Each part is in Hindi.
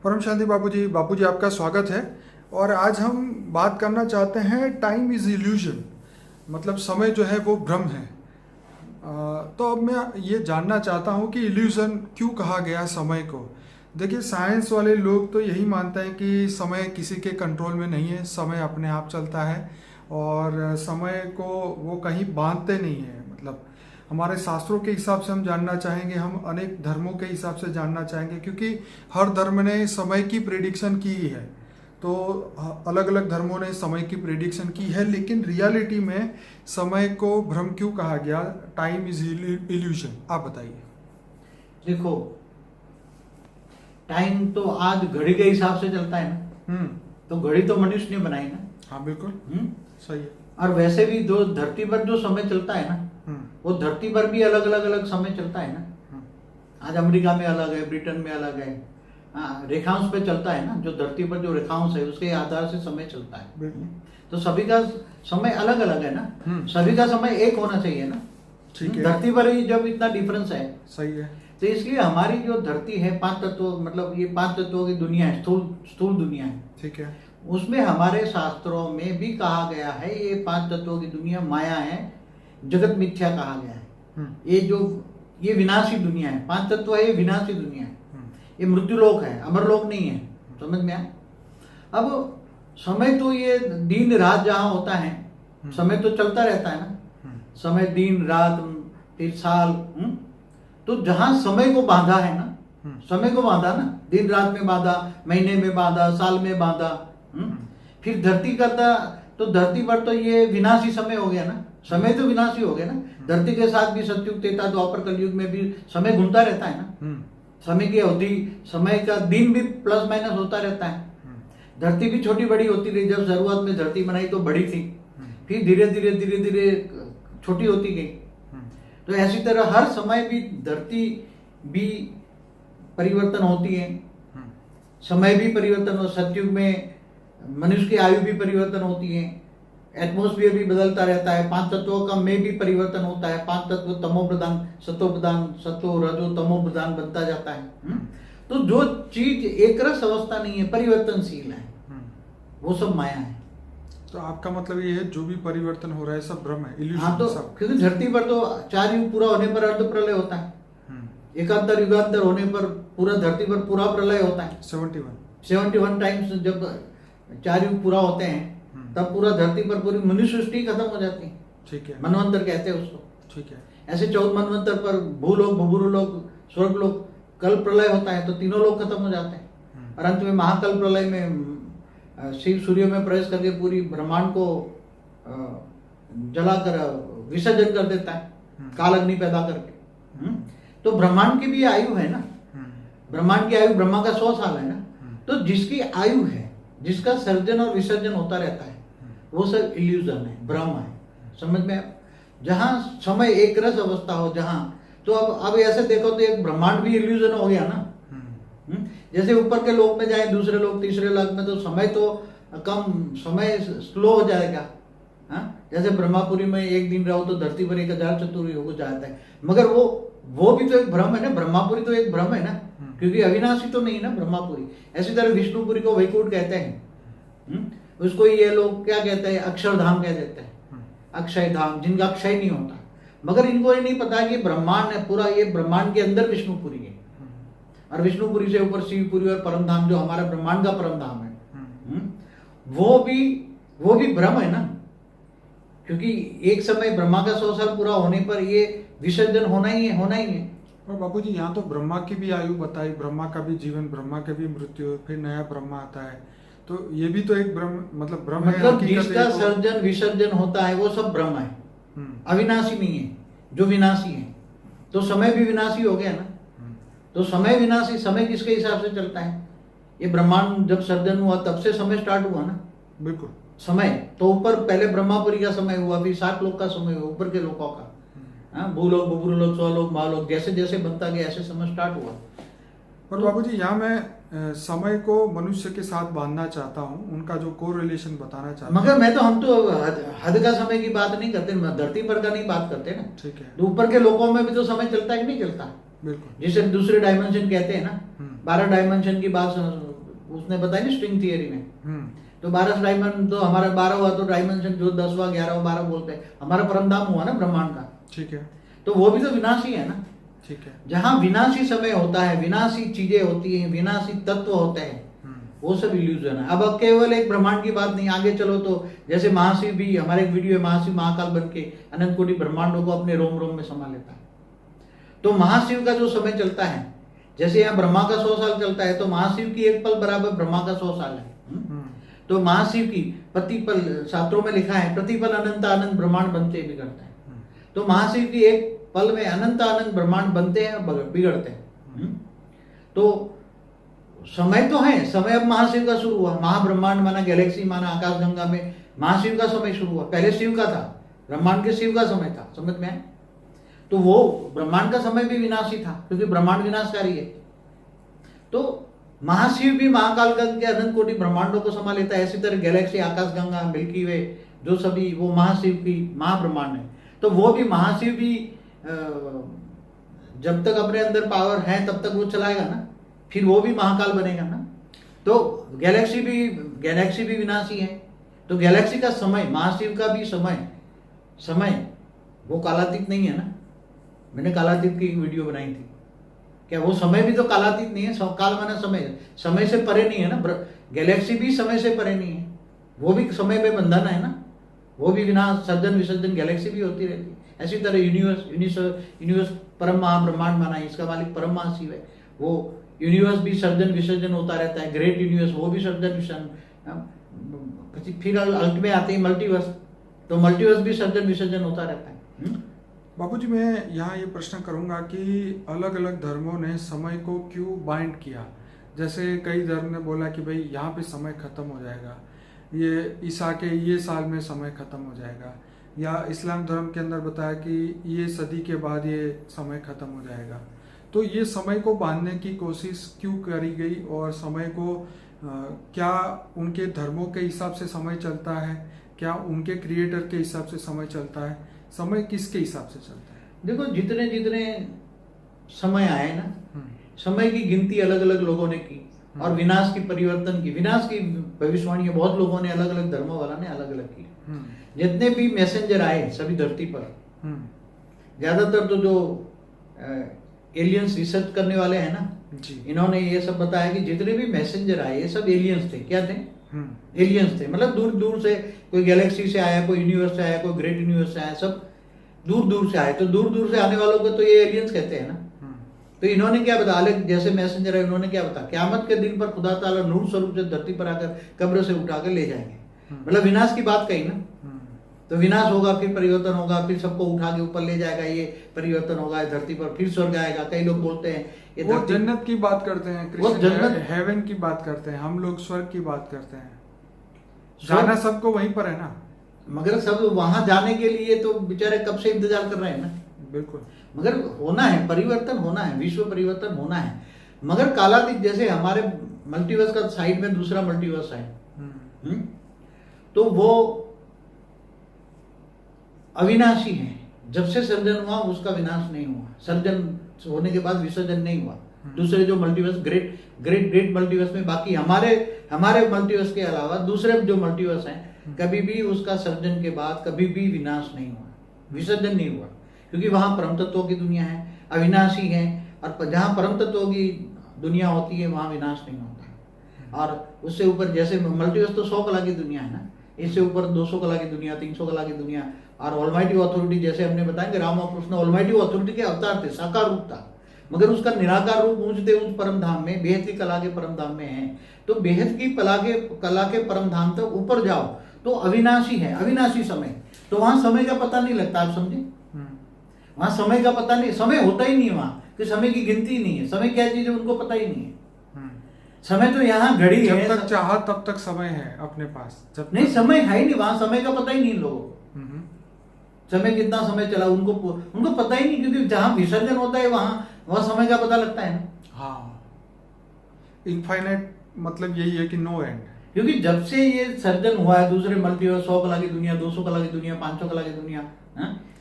परम शांति बाबूजी आपका स्वागत है। और आज हम बात करना चाहते हैं टाइम इज़ इल्यूजन, मतलब समय जो है वो भ्रम है। तो अब मैं ये जानना चाहता हूँ कि इल्यूजन क्यों कहा गया समय को। देखिए, साइंस वाले लोग तो यही मानते हैं कि समय किसी के कंट्रोल में नहीं है, समय अपने आप चलता है और समय को वो कहीं बांधते नहीं है। मतलब हमारे शास्त्रों के हिसाब से हम जानना चाहेंगे, हम अनेक धर्मों के हिसाब से जानना चाहेंगे, क्योंकि हर धर्म ने समय की प्रेडिक्शन की है। तो अलग अलग धर्मों ने समय की प्रेडिक्शन की है, लेकिन रियलिटी में समय को भ्रम क्यों कहा गया, टाइम इज इल्यूजन, आप बताइए। देखो, टाइम तो आज घड़ी के हिसाब से चलता है ना। तो घड़ी तो मनुष्य ने बनाई ना। हाँ बिल्कुल। सही है। और वैसे भी जो धरती पर जो समय चलता है ना, वो धरती पर भी अलग अलग समय चलता है ना। आज अमेरिका में अलग है, ब्रिटेन में अलग है। हाँ, रेखांश पे चलता है ना, जो धरती पर जो रेखांश है उसके आधार से समय चलता है। तो सभी का समय अलग अलग है ना। सभी का समय एक होना चाहिए ना। ठीक है। धरती पर ही जब इतना डिफरेंस है, सही है। तो इसलिए हमारी जो धरती है, पांच तत्व, मतलब ये पांच तत्वों की दुनिया है, स्थूल दुनिया है। ठीक है। उसमें हमारे शास्त्रों में भी कहा गया है ये पांच तत्वों की दुनिया माया है, जगत मिथ्या कहा गया है। ये विनाशी दुनिया है। पांच तत्व है, ये विनाशी दुनिया है। ये मृत्युलोक है, अमरलोक नहीं है। समझ में आया? अब समय तो ये दिन रात जहां होता है, समय तो चलता रहता है ना। समय दिन रात, फिर साल। तो जहां समय को बांधा है ना, समय को बांधा ना, दिन रात में बांधा, महीने में बांधा, साल में बांधा। फिर धरती करता, तो धरती पर तो ये विनाशी समय हो गया ना। समय तो विनाशी हो गया ना। धरती के साथ भी सतयुग, त्रेता, द्वापर, कलयुग में भी समय घूमता रहता है ना। समय की अवधि, समय का दिन भी प्लस माइनस होता रहता है। धरती भी छोटी बड़ी होती रही। जब शुरुआत में धरती बनाई तो बड़ी थी, फिर धीरे धीरे छोटी होती गई। तो ऐसी तरह हर समय भी धरती भी परिवर्तन होती है, समय भी परिवर्तन हो। सतयुग में मनुष्य की आयु भी परिवर्तन होती है, एटमॉस्फेयर भी बदलता रहता है, पांच तत्वों का में भी परिवर्तन होता है। पांच तत्व तमो प्रधान, सतो प्रधान, सतो रजो तमो प्रधान बनता जाता है। तो जो चीज एक रस अवस्था नहीं है, परिवर्तनशील है, वो सब माया है। तो आपका मतलब ये है, जो भी परिवर्तन हो रहा है सब भ्रम है, इल्यूजन। हाँ, तो सब क्योंकि धरती पर तो 4 युग पूरा होने पर अर्ध प्रलय होता है। एकांतर युगांतर होने पर पूरा धरती पर पूरा प्रलय होता है। 71 टाइम्स जब 4 युग पूरा होते हैं, तब पूरा धरती पर पूरी मनुष्य सृष्टि खत्म हो जाती है। ठीक है। मनवंतर कहते हैं उसको। ठीक है। ऐसे 14 मनवंतर पर भूलोक, भूभुरलोक, स्वर्गलोक, कल प्रलय होता है, तो तीनों लोग खत्म हो जाते हैं। और अंत में महाकल प्रलय में शिव सूर्य में प्रवेश करके पूरी ब्रह्मांड को जलाकर विसर्जन कर देता है, काल अग्नि पैदा करके। तो ब्रह्मांड की भी आयु है ना। ब्रह्मांड की आयु ब्रह्मा का 100 साल है ना। तो जिसकी आयु है, जिसका सर्जन और विसर्जन होता रहता है, वो सब इल्यूजन है, भ्रम है। समझ में? जहां समय एक रस अवस्था हो, जहां, तो अब ऐसे देखो तो एक ब्रह्मांड भी इल्यूजन हो गया ना। जैसे ऊपर के लोक में जाए, दूसरे लोक, तीसरे लोक में, तो समय तो कम, समय स्लो हो जाएगा। जैसे ब्रह्मापुरी में एक दिन रहो तो धरती पर 1000 चतुर्युग हो जाता है। मगर वो भी तो एक भ्रम है ना। ब्रह्मापुरी तो एक भ्रम है ना, क्योंकि अविनाशी तो नहीं ना ब्रह्मापुरी। ऐसी तरह विष्णुपुरी को वैकुंठ कहते हैं। उसको ये लोग क्या कहते हैं, अक्षरधाम कह देते हैं, अक्षय धाम, जिनका अक्षय नहीं होता। मगर इनको ये नहीं पता कि ब्रह्मांड है पूरा, ये ब्रह्मांड के अंदर विष्णुपुरी है, और विष्णुपुरी से ऊपर शिवपुरी और परम धाम, जो हमारा ब्रह्मांड का परम धाम है, वो भी भ्रम है ना। क्योंकि एक समय ब्रह्मा का 100 साल पूरा होने पर ये विसर्जन होना ही है। और बाबूजी, यहाँ तो ब्रह्मा की भी आयु बताई, ब्रह्मा का भी जीवन, ब्रह्मा की भी मृत्यु, फिर नया ब्रह्मा आता है। तो ये भी तो एक भ्रम, मतलब भ्रम है। मतलब जिसका सर्जन विसर्जन होता है वो सब भ्रम है, अविनाशी नहीं है। जो विनाशी है, तो समय भी विनाशी हो गया ना। तो समय विनाशी, समय किसके हिसाब से चलता है? ये ब्रह्मांड जब सर्जन हुआ तब से समय स्टार्ट हुआ ना। बिल्कुल। समय तो ऊपर पहले ब्रह्मापुरी का समय हुआ, फिर 7 लोक का समय हुआ, ऊपर के लोकों का। भूलोक, भूभुरलोक, स्वलोक, महालोक, जैसे जैसे बनता गया ऐसे समय स्टार्ट हुआ। और बाबूजी, यहाँ मैं समय को मनुष्य के साथ बांधना चाहता हूँ, उनका जो को रिलेशन बताना चाहता हूँ। मगर हम तो हद का समय की बात नहीं करते, धरती पर का नहीं बात करते ना। ठीक है। तो ऊपर के लोकों में भी तो समय चलता है कि नहीं चलता? बिल्कुल। जिसे दूसरे डायमेंशन कहते हैं ना, हम्म। 12 डायमेंशन की बात उसने बताई ना स्ट्रिंग थियरी में। तो 12 डायमेंशन तो हमारा 12 हुआ, तो डायमेंशन जो 10वां 11वां 12 बोलते हैं, हमारा परमधाम हुआ ना ब्रह्मांड का। ठीक है। तो वो भी तो विनाशी है ना। ठीक है। जहां विनाशी समय होता है, विनाशी चीजें होती हैं, विनाशी तत्व होते हैं, वो सब इल्यूजन है। अब केवल एक ब्रह्मांड की बात नहीं, आगे चलो तो जैसे महाशिव भी, हमारे एक वीडियो है, महाशिव महाकाल बन के अनंत कोटि ब्रह्मांडों को अपने रोम रोम में समा लेता है। तो महाशिव का जो समय चलता है, जैसे यहाँ ब्रह्मा का 100 साल चलता है, तो महाशिव की एक पल बराबर ब्रह्मा का 100 साल है। तो महाशिव की प्रतिपल, शास्त्रों में लिखा है, प्रतिपल अनंत अनंत ब्रह्मांड बनते बिगड़ते हैं। तो महाशिव की एक पल में अनंत अनंत ब्रह्मांड बनते हैं और बिगड़ते हैं। तो समय तो है, समय अब महाशिव का शुरू हुआ, महाब्रह्मांड माना गैलेक्सी माना आकाशगंगा में महाशिव का समय शुरू हुआ। पहले शिव का था, ब्रह्मांड के शिव का समय था, समझ में आए? तो वो ब्रह्मांड का समय भी विनाशी था, क्योंकि ब्रह्मांड विनाशकारी है। तो महाशिव भी महाकाल के अनंत कोटि ब्रह्मांडों को समा लेता है। इसी तरह गैलेक्सी, आकाशगंगा, मिल्की वे, जो सभी वो महाशिव की महाब्रह्मांड है। तो वो भी महाशिव भी जब तक अपने अंदर पावर है तब तक वो चलाएगा ना, फिर वो भी महाकाल बनेगा ना। तो गैलेक्सी भी विनाशी है। तो गैलेक्सी का समय, महाशिव का भी समय वो कालातीत नहीं है ना। मैंने कालातीत की एक वीडियो बनाई थी। क्या वो समय भी तो कालातीत नहीं है? काल माना समय से परे नहीं है ना। गैलेक्सी भी समय से परे नहीं है, वो भी समय में बंधन है ना। वो भी विनाश, सर्जन विसर्जन, गैलेक्सी भी होती रहती है। ऐसी तरह यूनिवर्स परम महाब्रह्मांड माना है, इसका मालिक परम महाशिव है। वो यूनिवर्स भी सर्जन विसर्जन होता रहता है। ग्रेट यूनिवर्स, वो भी सर्जन विसर्जन। फिर अल्ट में आते हैं मल्टीवर्स, तो मल्टीवर्स भी सर्जन विसर्जन होता रहता है। बापूजी, मैं यहाँ ये प्रश्न करूँगा कि अलग अलग धर्मों ने समय को क्यों बाइंड किया? जैसे कई धर्म ने बोला कि भाई यहाँ पे समय खत्म हो जाएगा, ये ईसा के ये साल में समय खत्म हो जाएगा, या इस्लाम धर्म के अंदर बताया कि ये सदी के बाद ये समय खत्म हो जाएगा। तो ये समय को बांधने की कोशिश क्यों करी गई, और समय को क्या उनके धर्मों के हिसाब से समय चलता है, क्या उनके क्रिएटर के हिसाब से समय चलता है? समय किसके हिसाब से चलता है? देखो, जितने जितने समय आए ना, समय की गिनती अलग अलग लोगों ने की, और विनाश की भविष्यवाणी बहुत लोगों ने, अलग अलग धर्मों वाला ने अलग अलग की। जितने भी मैसेंजर आए सभी धरती पर, ज्यादातर तो जो एलियंस रिसर्च करने वाले हैं ना जी, इन्होंने ये सब बताया कि जितने भी मैसेंजर आए ये सब एलियंस थे। क्या थे? एलियंस थे। मतलब दूर दूर से, कोई गैलेक्सी से आया, कोई यूनिवर्स से आया, कोई ग्रेट यूनिवर्स से आया, सब दूर दूर से आए। तो दूर दूर से आने वालों को तो ये एलियंस कहते हैं ना। तो इन्होंने क्या बताया, अलग जैसे मैसेंजर है, उन्होंने क्या बताया, क़यामत के दिन पर खुदा ताला नूर स्वरूप से धरती पर आकर कब्र से उठाकर ले जाएंगे। मतलब विनाश की बात कही ना। तो विनाश होगा, फिर परिवर्तन होगा, फिर सबको उठा के ऊपर ले जाएगा, ये परिवर्तन होगा धरती पर, फिर स्वर्ग आएगा। कई लोग बोलते हैं ये वो जन्नत की बात करते हैं, वो जन्नत, हेवन की बात करते हैं, हम लोग स्वर्ग की बात करते हैं। जाना सबको वहीं पर है ना। मगर सब वहां जाने के लिए तो बेचारे कब से इंतजार कर रहे हैं ना। बिल्कुल। मगर होना है, परिवर्तन होना है, विश्व परिवर्तन होना है। मगर कालातीत, जैसे हमारे मल्टीवर्स का साइड में दूसरा मल्टीवर्स है, तो वो अविनाशी है। जब से सर्जन हुआ उसका विनाश नहीं हुआ, सर्जन होने के बाद विसर्जन नहीं हुआ। दूसरे जो multiverse, great great great multiverse में, बाकी हमारे मल्टीवर्स के अलावा दूसरे जो मल्टीवर्स हैं, कभी भी उसका सर्जन के बाद कभी भी विनाश नहीं हुआ, विसर्जन नहीं हुआ। क्योंकि वहां परम तत्वों की दुनिया है, अविनाशी है, और जहां परम तत्वों की दुनिया होती है वहां विनाश नहीं होता। और उससे ऊपर, जैसे मल्टीवर्स तो 100 कला की दुनिया है ना, इससे ऊपर 200 कला की दुनिया, 300 कला की दुनिया। और ऑलमाइटी अथॉरिटी, जैसे हमने बताया कि राम और कृष्ण ऑलमाइटी अथॉरिटी के अवतार थे, साकार रूप था, मगर उसका निराकार रूप ऊंचते ऊंच परम धाम में, बेहद की कला के परम धाम में है। तो बेहद की कला के परम धाम तक ऊपर जाओ तो अविनाशी है, अविनाशी समय। तो वहां समय का पता नहीं लगता, आप समझे? वहां समय का पता नहीं, समय होता ही नहीं वहां, कि समय की गिनती नहीं है। समय क्या चीज है उनको पता ही नहीं है। समय तो यहाँ घड़ी है, जब तक चाहा तब तक समय है अपने पास। जब नहीं, समय है ही नहीं वहां, समय का पता ही नहीं लोगों को। समय कितना समय चला उनको पता ही नहीं, क्योंकि जहां विसर्जन होता है वहां समय का पता लगता है ना। हाँ, इनफाइनाइट मतलब यही है कि नो एंड। क्योंकि जब से ये सर्जन हुआ है, दूसरे मल्टीवर्स, 100 कला की दुनिया, 200 कला की दुनिया, 500 कला की दुनिया,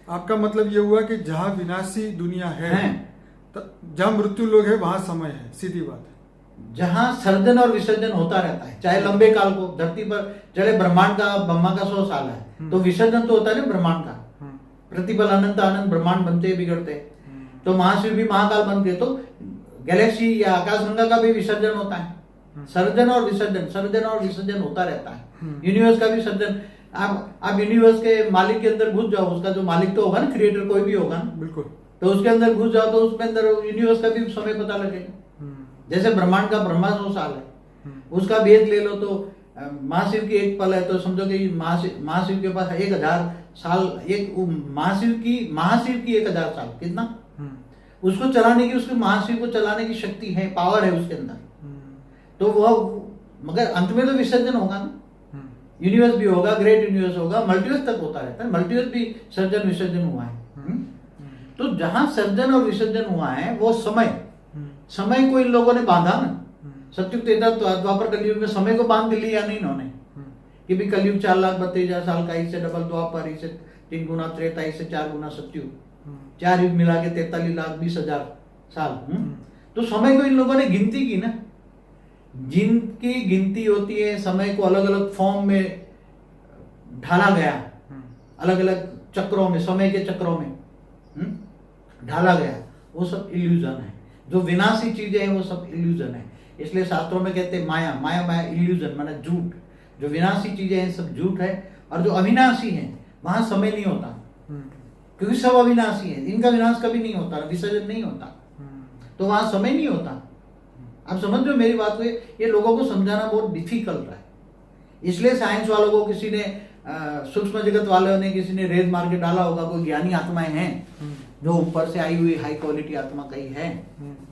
आपका मतलब ये हुआ कि जहाँ विनाशी दुनिया है तो जहाँ मृत्यु लोग है वहां समय है, सीधी बात है। जहां सर्जन और विसर्जन होता रहता है, चाहे लंबे काल को धरती पर चले, ब्रह्मांड का ब्रह्मा का 100 साल है तो विसर्जन तो होता है ना ब्रह्मांड का। प्रतिपल अनंत अनंत ब्रह्मांड बनते बिगड़ते, तो महाशिव भी महाकाल बन गए, तो गैलेक्सी या आकाशगंगा का भी विसर्जन होता है। सर्जन और विसर्जन होता रहता है। यूनिवर्स का भी सर्जन, आप यूनिवर्स के मालिक के अंदर घुस जाओ, उसका जो मालिक तो होगा ना, क्रिएटर कोई भी होगा ना, बिल्कुल, तो उसके अंदर घुस जाओ तो उसके अंदर यूनिवर्स का भी समय पता लगेगा। जैसे ब्रह्मांड का ब्रह्मा 100 साल है, उसका भेद ले लो तो महाशिव की एक पल है, तो समझो कि महाशिव के पास 1000 साल, एक महाशिव की 1000 साल, कितना उसको चलाने की, उसके महाशिव को चलाने की शक्ति है, पावर है उसके अंदर। तो वह, मगर अंत में तो विसर्जन होगा ना, यूनिवर्स भी होगा, ग्रेट यूनिवर्स होगा, मल्टीवर्स तक होता रहता है, मल्टीवर्स भी सर्जन विसर्जन हुआ है। तो जहां सर्जन और विसर्जन हुआ है वो समय को इन लोगों ने बांधा ना। सत्युग त्रेता द्वापर कलयुग में समय को बांध लिया नहीं इन्होंने, कि भी कलयुग 4,32,000 साल का, इससे डबल द्वापर, इससे 3 गुना त्रेता, इससे 4 गुना सत्युग, 4 युग मिला के 43,20,000 साल। तो समय को इन लोगों ने गिनती की ना, जिनकी गिनती होती है, समय को अलग अलग फॉर्म में ढाला गया, अलग अलग चक्रों में, समय के चक्रों में ढाला गया, वो सब इल्यूजन है। जो विनाशी चीजें हैं वो सब इल्यूजन है। इसलिए शास्त्रों में कहते हैं माया इल्यूजन, माना झूठ। जो विनाशी चीजें हैं सब झूठ है, और जो अविनाशी है वहां समय नहीं होता, क्योंकि सब अविनाशी है, इनका विनाश कभी नहीं होता, विसर्जन नहीं होता, तो वहां समय नहीं होता। आप समझ लो मेरी बात को, ये लोगों को समझाना बहुत डिफिकल्ट है। इसलिए साइंस वालों को किसी ने, सूक्ष्म जगत वालों ने किसी ने रेत मार के डाला होगा, कोई ज्ञानी आत्माएं हैं जो ऊपर से आई हुई हाई क्वालिटी आत्मा कहीं है,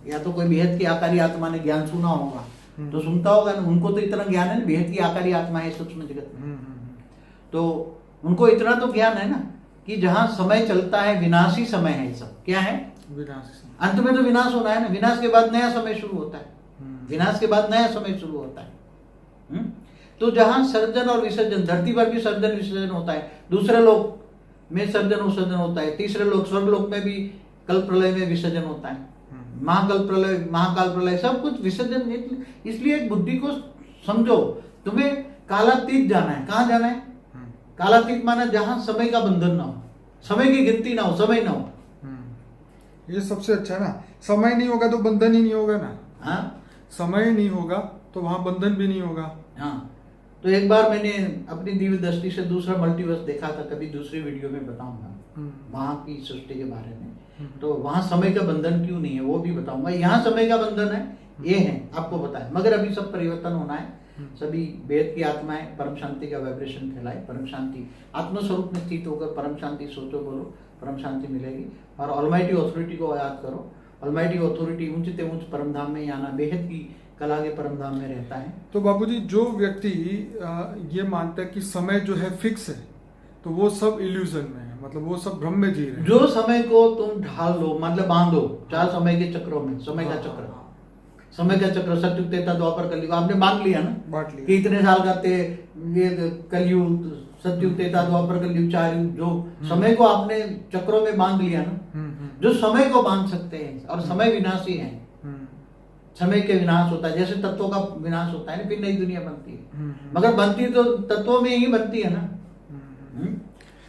या तो कोई बेहद की आकारी आत्मा ने ज्ञान सुना होगा, तो सुनता होगा ना, उनको तो इतना ज्ञान है ना, बेहद की आकारी आत्मा है सूक्ष्म जगत में, तो उनको इतना तो ज्ञान है ना कि जहां समय चलता है विनाशी समय है, सब क्या है, विनाशी। अंत में तो विनाश होना है ना, विनाश के बाद नया समय शुरू होता है, विनाश के बाद नया समय शुरू होता है। तो जहां सर्जन और विसर्जन, धरती पर भी सर्जन विसर्जन होता है, दूसरे लोक में सर्जन विसर्जन होता है, तीसरे लोक स्वर्ग लोक में भी कल्प प्रलय में विसर्जन होता है, महाकाल प्रलय सब कुछ विसर्जन। इसलिए एक बुद्धि को समझो, तुम्हें कालातीत जाना है। कहां जाना है? कालातीत माना जहां समय का बंधन ना हो, समय की गिनती ना हो, समय ना हो। ये सबसे अच्छा है ना, समय नहीं होगा तो बंधन ही नहीं होगा ना। हाँ, समय नहीं होगा तो वहां बंधन भी नहीं होगा। हाँ, तो एक बार मैंने अपनी दिव्य दृष्टि से दूसरा मल्टीवर्स देखा था, कभी दूसरी वीडियो में बताऊंगा वहां की सृष्टि के बारे में। तो वहां समय का बंधन क्यों नहीं है वो भी बताऊंगा। यहाँ समय का बंधन है, ये है आपको बताए, मगर अभी सब परिवर्तन होना है। सभी वेद की आत्माएं परम शांति का वाइब्रेशन फैलाए, परम शांति आत्मस्वरूप में स्थित होकर परम शांति सोचो, बोलो, परम शांति मिलेगी। और ऑलमाइटी अथॉरिटी को याद करो, ऑलमाइटी अथॉरिटी ऊंचते ऊंच परम धाम में आना, बेहद की कला के परम धाम में रहता है। तो बाबूजी, जो व्यक्ति ये मानता है कि समय जो है फिक्स है, तो वो सब इल्यूजन में है, मतलब वो सब भ्रम में जी रहे हैं। जो समय को तुम ढाल लो, मतलब बांधो 4 समय के चक्रों में, समय का चक्र, समय का चक्र सत्युग त्रेता द्वापर कलयुग, आपने बांध लिया ना, बांट लिया कि इतने साल का ये कलयुग, सत्युग त्रेता द्वापर कलयुग, 4 युग, जो समय को आपने चक्रों में बांध लिया ना, जो समय को बांध सकते हैं। और समय विनाशी है, समय के विनाश होता है, जैसे तत्वों का विनाश होता है ना, फिर नई दुनिया बनती है, मगर बनती तो तत्वों में ही बनती है ना।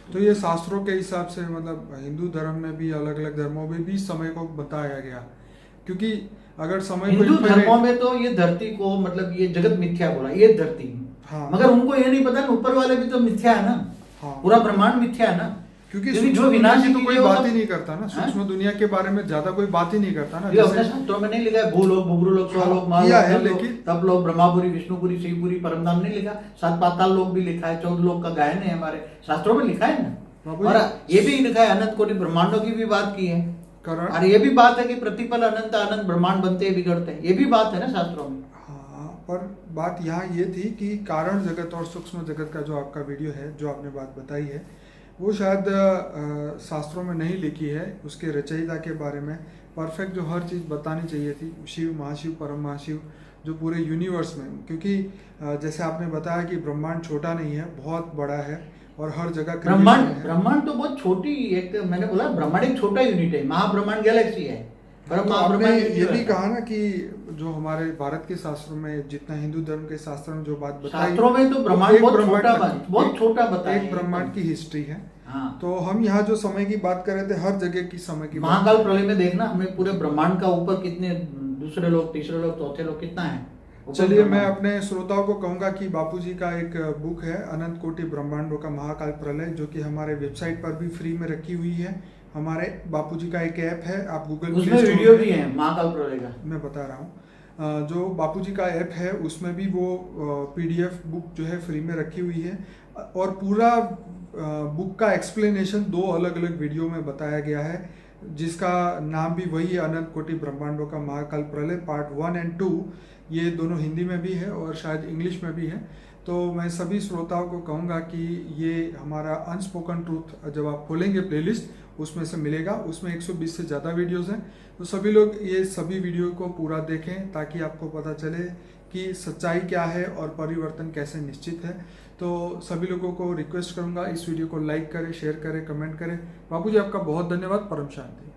तो ये शास्त्रों के हिसाब से, मतलब हिंदू धर्म में भी, अलग अलग धर्मों में भी समय को बताया गया, क्योंकि अगर समय हिंदू धर्मों में तो ये धरती को, मतलब ये जगत मिथ्या बोला, ये धरती, हाँ, मगर उनको ये नहीं पता ऊपर वाले भी तो मिथ्या है ना, हाँ, पूरा ब्रह्मांड मिथ्या है ना, क्योंकि जो विनाशी तो कोई बात ही नहीं करता ना, सूक्ष्म दुनिया के बारे में ज्यादा कोई बात ही नहीं करता ना। अपने शास्त्रों में नहीं लिखा है भूलोक, बुभुलोक, स्वलोक, महालोक, लेकिन तप लोक, ब्रह्मापुरी, विष्णुपुरी, शिवपुरी, परमधाम नहीं लिखा, 7 पाताल लोक भी लिखा है, 14 लोक का गायन है, हमारे शास्त्रों में लिखा है ना। और ये भी लिखा है अनंत कोटि ब्रह्मांडों की भी बात की है, और ये भी बात है कि प्रतिपल अनंत अनंत ब्रह्मांड बनते हैं, बिगड़ते हैं, ये भी बात है ना शास्त्रों में। हाँ, पर बात यहाँ ये थी कि कारण जगत और सूक्ष्म जगत का जो आपका वीडियो है, जो आपने बात बताई है, वो शायद शास्त्रों में नहीं लिखी है, उसके रचयिता के बारे में परफेक्ट जो हर चीज़ बतानी चाहिए थी, शिव, महाशिव, परम महाशिव, जो पूरे यूनिवर्स में, क्योंकि जैसे आपने बताया कि ब्रह्मांड छोटा नहीं है, बहुत बड़ा है, और हर जगह ब्रह्मांड तो बहुत छोटी, एक मैंने बोला ब्रह्मांड एक छोटा यूनिट है, महाब्रह्मांड गैलेक्सी है, ब्रह्मा तो आपने ब्रह्मा ये भी है। कहा ना कि जो हमारे भारत के शास्त्रों में, जितना हिंदू धर्म के शास्त्रों में जो बात बताई, शास्त्रों में तो वो ब्रह्मांड एक बहुत ब्रह्मांड छोटा तक की, बहुत छोटा बताया एक है, ब्रह्मांड एकदम। की हिस्ट्री है। हाँ, तो हम यहाँ जो समय की बात कर रहे थे, हर जगह की समय की बात। महाकाल प्रलय में देखना हमें पूरे ब्रह्मांड का ऊपर कितने दूसरे लोग, तीसरे लोग, चौथे लोग कितना है ऊपर चलिए, मैं ब्रह्मांड। अपने श्रोताओं को कहूंगा कि बापूजी का एक बुक है, अनंत कोटि ब्रह्मांडों का महाकाल प्रलय, जो कि हमारे वेबसाइट पर भी फ्री में रखी हुई है। हमारे बापूजी का एक ऐप है, आप गूगल उसमें वीडियो भी है महाकाल प्रलय का, मैं बता रहा हूँ। जो बापूजी का ऐप है उसमें भी वो पीडीएफ बुक जो है फ्री में रखी हुई है, और पूरा बुक का एक्सप्लेनेशन 2 अलग अलग वीडियो में बताया गया है, जिसका नाम भी वही है, अनंत कोटि ब्रह्मांडों का महाकाल प्रलय पार्ट 1 और 2। ये दोनों हिंदी में भी है और शायद इंग्लिश में भी है। तो मैं सभी श्रोताओं को कहूँगा कि ये हमारा अनस्पोकन ट्रूथ जब आप खोलेंगे प्लेलिस्ट, उसमें से मिलेगा। उसमें 120 से ज़्यादा वीडियोस हैं। तो सभी लोग ये सभी वीडियो को पूरा देखें, ताकि आपको पता चले कि सच्चाई क्या है और परिवर्तन कैसे निश्चित है। तो सभी लोगों को रिक्वेस्ट करूँगा, इस वीडियो को लाइक करें, शेयर करें, कमेंट करें। बापूजी, आपका बहुत धन्यवाद। परम शांति।